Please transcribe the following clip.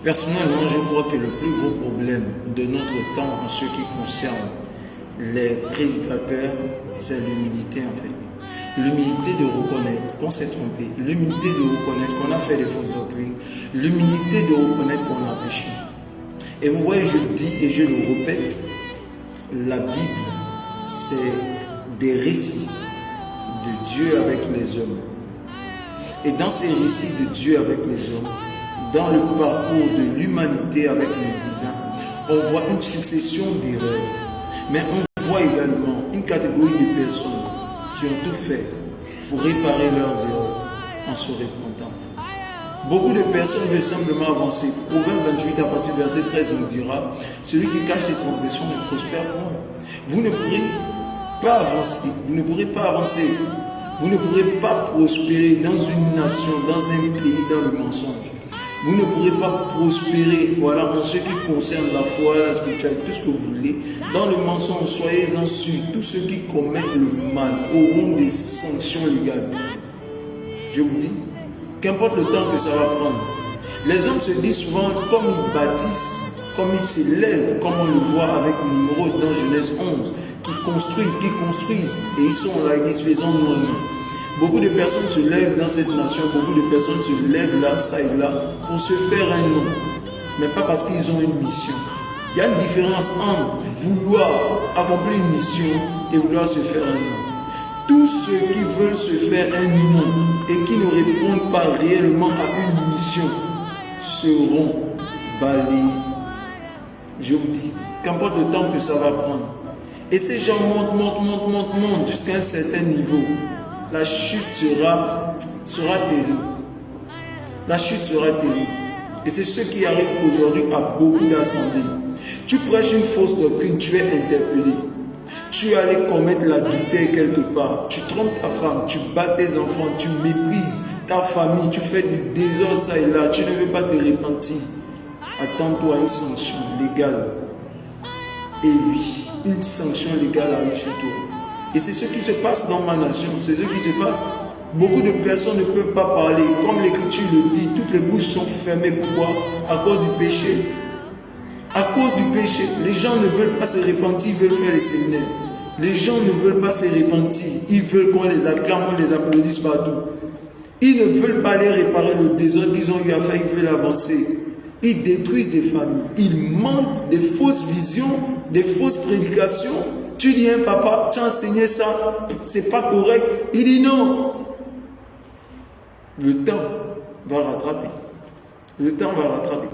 Personnellement, je crois que le plus gros problème de notre temps en ce qui concerne les prédicateurs, c'est l'humilité en fait. L'humilité de reconnaître qu'on s'est trompé, l'humilité de reconnaître qu'on a fait des fausses doctrines, l'humilité de reconnaître qu'on a péché. Et vous voyez, je dis et je le répète, la Bible, c'est des récits de Dieu avec les hommes. Et dans ces récits de Dieu avec les hommes, dans le parcours de l'humanité avec le divin, on voit une succession d'erreurs. Mais on voit également une catégorie de personnes qui ont tout fait pour réparer leurs erreurs en se repentant. Beaucoup de personnes veulent simplement avancer. Proverbe 28 à partir du verset 13 nous dira, celui qui cache ses transgressions ne prospère point. Vous ne pourrez pas avancer, vous ne pourrez pas avancer, vous ne pourrez pas prospérer dans une nation, dans un pays, dans le mensonge. Vous ne pourrez pas prospérer, voilà, en ce qui concerne la foi, la spiritualité, tout ce que vous voulez. Dans le mensonge, soyez-en sûrs, tous ceux qui commettent le mal auront des sanctions légales. Je vous dis, qu'importe le temps que ça va prendre. Les hommes se disent souvent, comme ils bâtissent, comme ils s'élèvent, comme on le voit avec Nimrod dans Genèse 11, qui construisent, et ils sont là, ils se faisant nous. Beaucoup de personnes se lèvent dans cette nation, beaucoup de personnes se lèvent là, ça et là, pour se faire un nom. Mais pas parce qu'ils ont une mission. Il y a une différence entre vouloir accomplir une mission et vouloir se faire un nom. Tous ceux qui veulent se faire un nom et qui ne répondent pas réellement à une mission seront balayés. Je vous dis, qu'importe le temps que ça va prendre. Et ces gens montent jusqu'à un certain niveau. La chute sera terrible. La chute sera terrible. Et c'est ce qui arrive aujourd'hui à beaucoup d'assemblées. Tu prêches une fausse doctrine, tu es interpellé. Tu es allé commettre l'adultère quelque part. Tu trompes ta femme, tu bats tes enfants, tu méprises ta famille, tu fais du désordre ça et là. Tu ne veux pas te repentir. Attends-toi à une sanction légale. Et oui, une sanction légale arrive sur toi. Et c'est ce qui se passe dans ma nation, c'est ce qui se passe. Beaucoup de personnes ne peuvent pas parler. Comme l'Écriture le dit, toutes les bouches sont fermées. Pourquoi? À cause du péché. À cause du péché. Les gens ne veulent pas se repentir, ils veulent faire les séminaires. Les gens ne veulent pas se repentir, ils veulent qu'on les acclame, qu'on les applaudisse partout. Ils ne veulent pas aller réparer le désordre qu'ils ont eu à faire, ils veulent avancer. Ils détruisent des familles, ils mentent des fausses visions, des fausses prédications. Tu dis, hein, papa, tu as enseigné ça, c'est pas correct. Il dit non. Le temps va rattraper. Le temps va rattraper.